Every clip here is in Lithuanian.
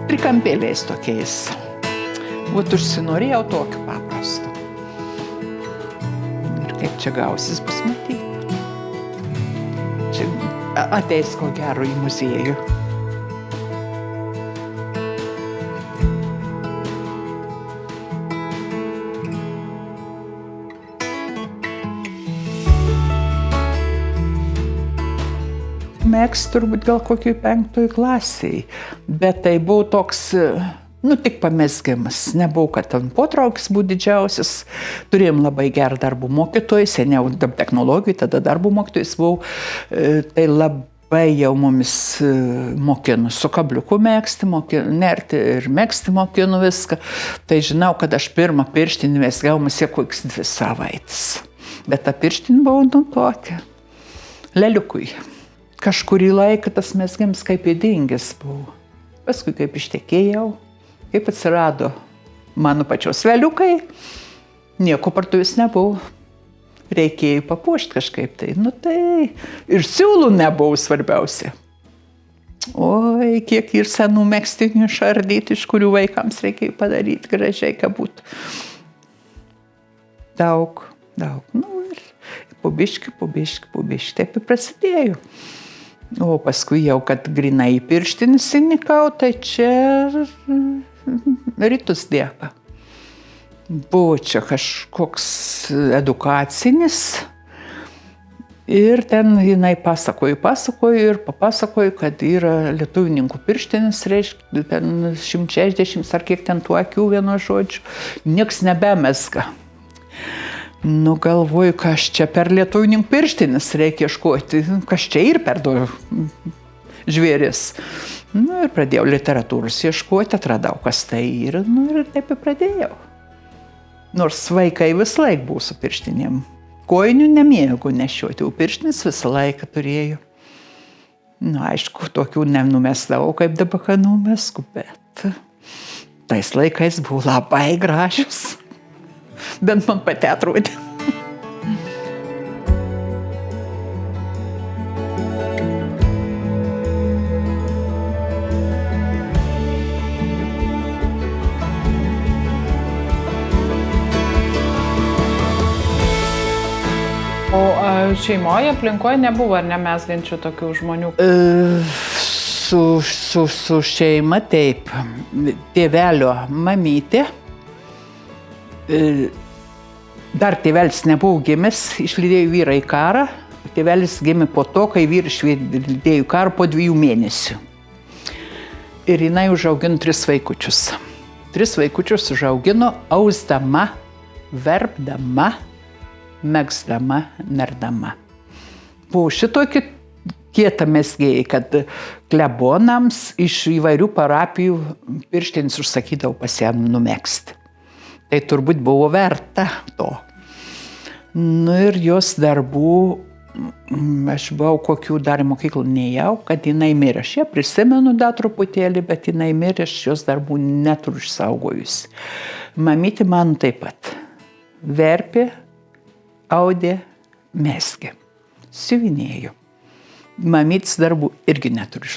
Trikampėliais tokiais. Vat užsinorėjau tokiu paprastu. Ir kaip čia gausis, bus matyti. Čia ateis ko gero į muziejų. Megzt turbūt gal kokioj 5 klasėj, bet tai buvo toks, tik pamezgimas. Nebuvo, kad ten potraukis buvo didžiausias. Turėjom labai gerą darbų mokytoją, seniau technologijų, tada darbų mokytojas buvau. Tai labai jau mumis mokinu su kabliuku megzti, nerti ir megzti mokinu viską. Tai žinau, kad aš pirmą pirštinį mezgiau masie kokias 2 savaites. Bet ta pirštinė buvo tokia, leliukui. Kažkurį laiką tas mezgimas kaip įdingęs buvo. Paskui kaip ištekėjau, kaip atsirado mano pačios veliukai, nieko partuvis nebuvo. Reikėjo papuošti kažkaip tai. Tai ir siūlų nebuvo svarbiausia. Oi, kiek ir senų megztinių išardyti, iš kurių vaikams reikėjo padaryti gražiai, kad būtų. Daug. Ir po biškį, taip ir prasidėjo. O paskui jau, kad grinai pirštinis įnikau, tai čia rytus dėka. Buvo čia kažkoks edukacinis ir ten jinai pasakojo ir papasakojo, kad yra lietuvininkų pirštinis, reiškia, ten 160 ar kiek ten tų akių vienu žodžiu, nieks nebemezga. Galvoju, kas čia per lietuvininkų pirštinis reikia ieškoti, kas čia ir per du žvėris. Ir pradėjau literatūros ieškoti, atradau, kas tai yra, ir taip ir pradėjau. Nors vaikai visą laiką buvo su pirštinėm. Kojinių nemėgau nešioti, o pirštinis visą laiką turėjau. Aišku, tokių nenumesdavau, kaip dabar, kad numesku, bet tais laikais buvo labai gražius. Bent man pati atrodė. O šeimoje, aplinkoje nebuvo ar nemezgančių tokių žmonių? Su šeima taip. Tėvelio mamytė. Dar tėvelis nebuvo gimęs, išlydėjo vyrą į karą. Tėvelis gimė po to, kai vyras išlydėjo į karą po 2 mėnesių. Ir jinai užaugino 3 vaikučius. 3 vaikučius užaugino ausdama, verpdama, megzdama, nerdama. Buvo šitokį kietą mezgėjai, kad klebonams iš įvairių parapijų pirštinis užsakydavo pas ją numegzti. Tai turbūt buvo verta to. Ir jos darbų, aš buvau kokių dar mokyklų nejau, kad jinai mirė. Aš ją prisimenu dar truputėlį, bet jinai mirė, aš jos darbų neturiu išsaugojusi. Mamytė man taip pat verpė, audė, mezgė, siuvinėjo. Mamytės darbų irgi neturiu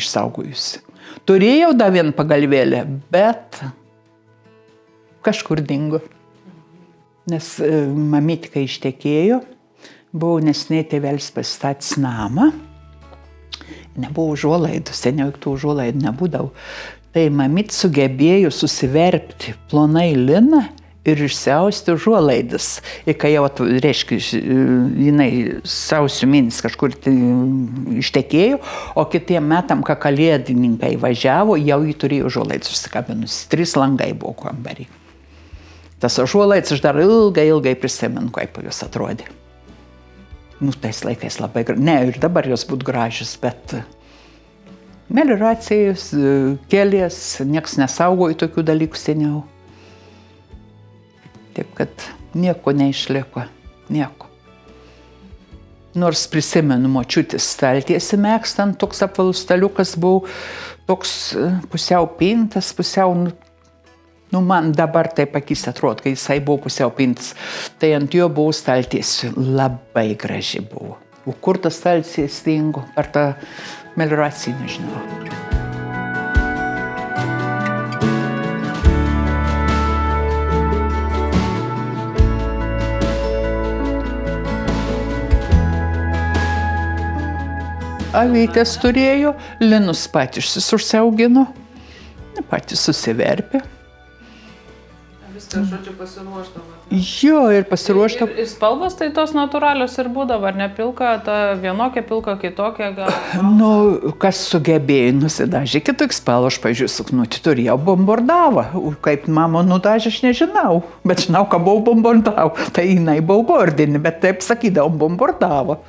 išsaugojusi. Turėjau dar vieną pagalvėlę, bet kažkur dingo. Nes mamytė, kai ištekėjo, buvo neseniai tėvelis pasistatęs namą. Nebuvo užuolaidų, seniau tų užuolaidų nebūdavo. Tai mamytė sugebėjo susiverpti plonai liną ir išsiausti užuolaidas. Ir kai jau, reiškia, jinai sausio mėnesį kažkur ištekėjo, o kitiem metam, kai kalėdininkai važiavo, jau jį turėjo užuolaidas susikabinusi. 3 langai buvo kambarį. Tas užuolaidas aš dar ilgai prisimenu, kaip jos atrodė. Tais laikais labai gražiai. Ne, ir dabar jos būtų gražios, bet melioracijos, kelias, nieks nesaugojo tokių dalykų seniau. Taip, kad nieko neišliko, nieko. Nors prisimenu močiutės staltiesį mekstant, toks apvalus staliukas buvo, toks pusiau pintas, pusiau, man dabar taip akis atrodo, kai jisai buvo pusiau pintas, tai ant jo buvo staltiesių, labai graži buvo. O kur tas staltiesys dingo? Ar tą melioraciją, nežinau. Avytės turėjo, linus patys užsiaugino, patys susiverpė. Viskas, žodžiu, pasiruošdavo. Jo, ir pasiruošdavo. Ir spalvos tai tos natūralios ir būdavo, ar ne pilka, ta vienokia pilka, kitokia gal? Kas sugebėjo nusidažė kitoks spalvą, aš pažiūrėjau, suknutį turėjau bombardavą. Kaip mama nudažė, aš nežinau, bet žinau, ką buvau bombardavą. Tai jinai buvo gordinė, bet taip sakydavom, bombardavą.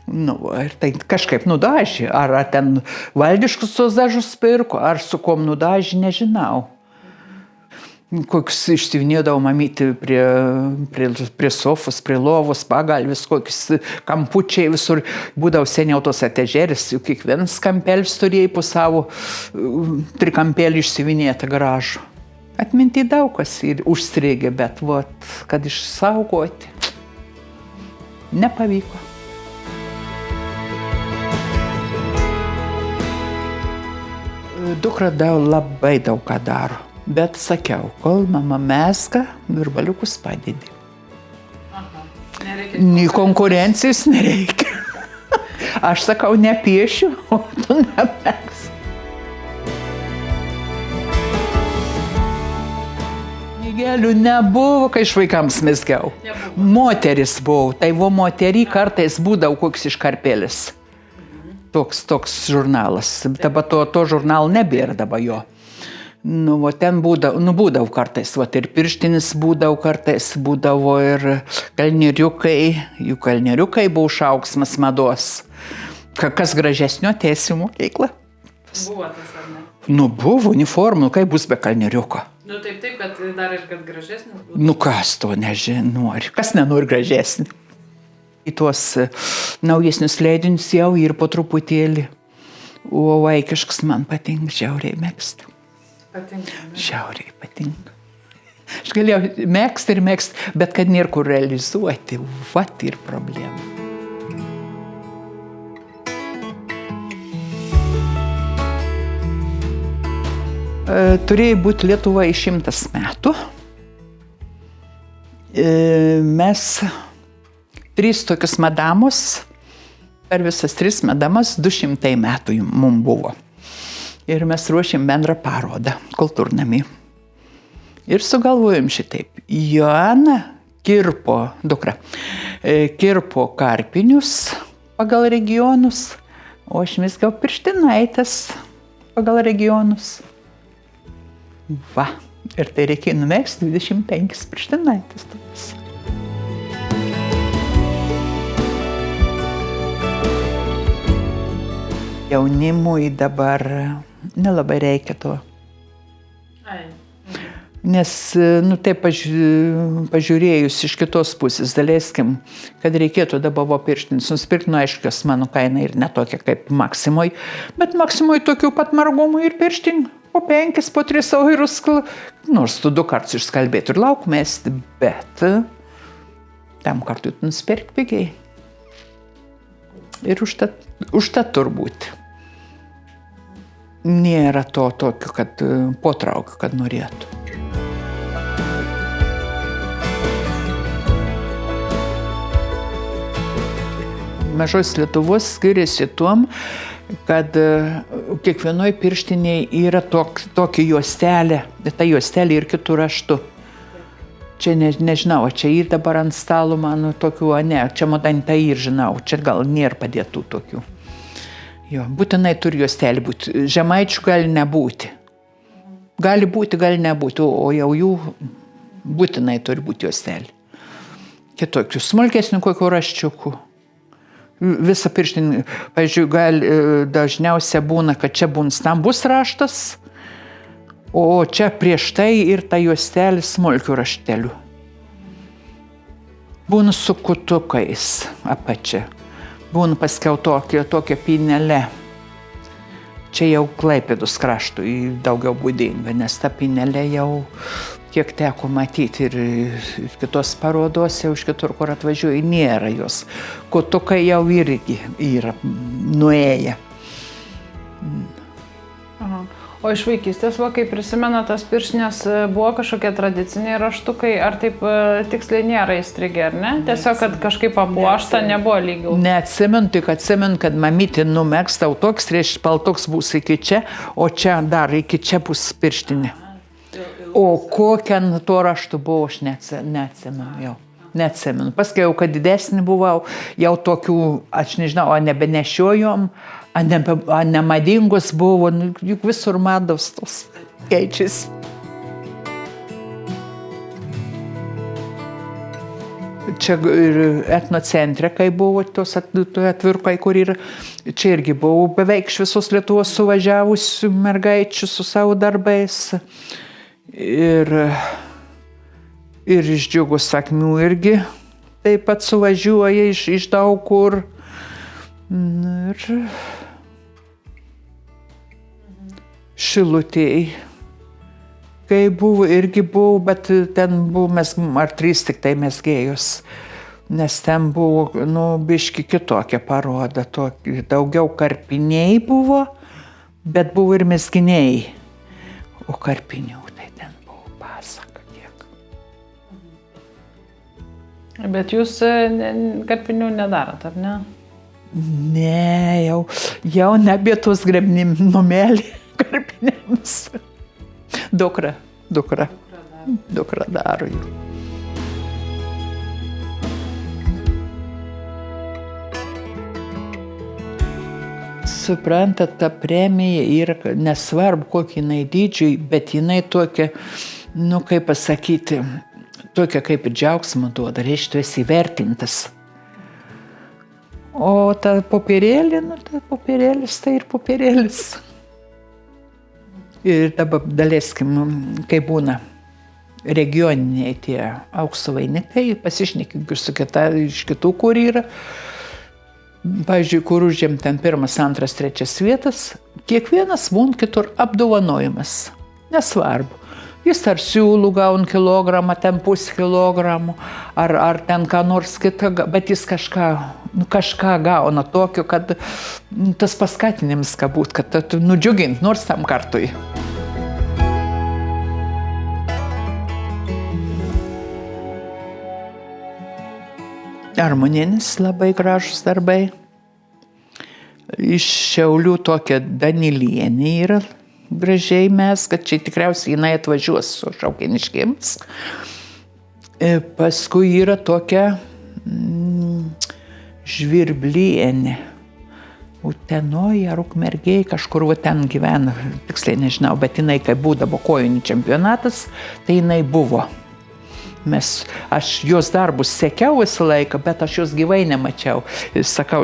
Ir tai kažkaip nudažė, ar ten valdiškus tos dažus pirko, ar su kom nudažė, nežinau. Kokius išsivinėdavo mamyti prie sofos, prie lovos, pagalvis, kokius kampučiai visur. Būdavo seniau tos atežeris, juk kiekvienas kampelis turėjo po savo trikampelį išsivinėtą gražų. Atminti daug kas ir užstrigė, bet kad išsaugoti nepavyko. Dukra labai daug ką daro, bet sakiau, kol mama mezga, virbaliukus padedi. Nei konkurencijos nereikia. Aš sakau, nepiešiu, o tu nemegsi. Knygelių nebuvo, kai iš vaikams mezgiau. Moteris buvo, tai moterį kartais būdavo koks iškarpėlis. Toks žurnalas. Dabar to žurnalo nebėra dabar jo. Ten būdavo kartais, ir pirštinis būdavo kartais, būdavo ir kalnieriukai. Jų kalnieriukai buvo šauksmas mados. Kas gražesnio teisių mokykla. Buvo tas, ar ne? Buvo uniformų, kaip bus be kalnieriuko. Taip, bet dar ir kad gražesnis būtų. Kas to nežinori, kas nenori gražesnį. Į tuos naujesnius leidinius jau ir po truputėlį. O vaikiškas man patinka, žiauriai mėgsta. Patinka. Žiauriai patinka. Aš galėjau mėgsti, bet kad nėra kur realizuoti, ir problema. Turėjo būti Lietuvoje 100 metų. Mes 3 tokius madamos, per visas 3 madamas 200 metų mums buvo. Ir mes ruošėm bendrą parodą kultūrnamį. Ir sugalvojom šitaip. Joana kirpo, dukra, kirpo karpinius pagal regionus, o aš mezgiau pirštinaites pagal regionus. Ir tai reikėjo numegzti 25 pirštinaites. Jaunimui dabar nelabai reikia to. Nes, taip pažiūrėjus iš kitos pusės, daleiskim, kad reikėtų dabar pirštinis nusipirkti, aiškios, mano kaina ir netokia kaip Maksimoj, bet Maksimoj tokių pat margumų ir pirštinių, po 5, po 3 eurus, nors tu 2 kartus išskalbėti ir lauk mesti, bet tam kartu tu nusipirkti pigiai. Ir užtat turbūt nėra to tokio, kad potraukio, kad norėtų. Mažos Lietuvos skiriasi tuom, kad kiekvienoj pirštiniai yra tokia juostelė, ta juostelė ir kitų raštų. Čia nežinau, čia ir dabar ant stalo mano tokių, čia man tai ir žinau, čia gal nėra padėtų tokių. Jo, būtinai turi juostelė būti, žemaičių gali nebūti. Gali būti, gali nebūti, o jau jų būtinai turi būti juostelė. Kitokių, smulkesnių kokių raščiukų. Visą pirštinį, pavyzdžiui, dažniausia būna, kad čia būna stambus raštas, o čia prieš tai ir ta juostelė smulkių raštelių. Būna su kutukais apačia. Būna paskiau tokia pinelė. Čia jau Klaipėdos kraštui daugiau būdinga, nes ta pinelė jau kiek teko matyti ir kitos parodose, už kitur, kur atvažiuoju, nėra jos. Kutukai jau irgi yra nuėję. Aha. O iš vaikystės, kai prisimena tas pirštinės, buvo kažkokie tradiciniai raštukai, ar taip tiksliai nėra įstrigę, ar ne? Tiesiog, kad kažkaip papuošta, nebuvo lygiau. Neatsimenu, tik atsimenu, kad mamytė numegztau toks, paltoks bus iki čia, o čia dar iki čia bus pirštinė. O kokia to raštų buvo, aš neatsimenu jau. Neatsimenu. Paskui jau, kad didesnį buvau, jau tokių, aš nežinau, o nebenešiojom, o nemadingos buvo, juk visur mados tos keičiasi. Čia ir etnocentre, kai buvo tos atvirukai, kur yra, čia irgi buvo beveik iš visos Lietuvos suvažiavusių mergaičių su savo darbais. Ir iš Džiugų Sakmių irgi taip pat suvažiuoja iš daug kur. Ir Šilutėj, kai buvo, irgi buvo, bet ten buvo ar 3 tik tai mezgėjos, nes ten buvo, biški kitokia paroda, daugiau karpiniai buvo, bet buvo ir mezginiai, o karpinių tai ten buvo pasaka kiek. Bet jūs karpinių nedarot, ar ne? Ne, jau nebe tos grebnim numelį karpinėms. Dukra daro jų. Suprantat, ta premija yra, nesvarbu, kokį jinai dydžiai, bet jinai tokia, kaip pasakyti, tokia kaip džiaugsmą duoda, reiškia, tu esi įvertintas. O ta popierėlė, popierėlis tai ir popierėlis. Ir dabar daleiskim, kai būna regioniniai tie aukso vainikai, pasišnekim su kita, iš kitų, kur yra. Pavyzdžiui, kur užėm ten 1, 2, 3 vietas, kiekvienas būn kitur apdovanojimas. Nesvarbu. Jis ar siūlų gauna kilogramą, ten pusę kilogramų, ar ten ką nors kitą, bet jis kažką gauna tokio, kad tas paskatinimas būt, kad nudžiugint nors tam kartui. Armoninis labai gražus darbai. Iš Šiaulių tokia Danilienė yra. Gražiai mes, kad čia tikriausiai jinai atvažiuos su Šaukėniškėms. Paskui yra tokia Žvirblienė. Utenoje ar Ukmergėje, kažkur ten gyvena, tiksliai nežinau, bet jinai, kai būdavo kojinių čempionatas, tai jinai buvo. Aš jos darbus sekiau visą laiką, bet aš jos gyvai nemačiau. Sakau,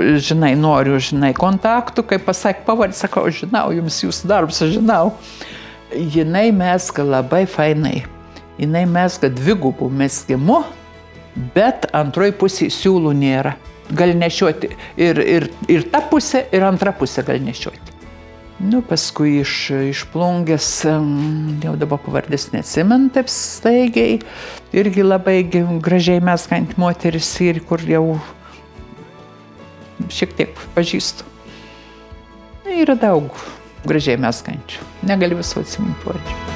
noriu, kontaktų, kai pasakė pavardį, sakau, žinau, jums jūsų darbus, aš žinau. Jinai mezga labai fainai. Jinai mezga 2 mezgimu, bet antroji pusė siūlų nėra. Gali nešioti ir ta pusė, ir antra pusė gali nešioti. Paskui iš Plungės, jau dabar pavardės neatsimenu taip staigiai, irgi labai gražiai mezganti moteris ir kur jau šiek tiek pažįstu. Yra daug gražiai mezgančių, negali visų atsiminti pavardžių.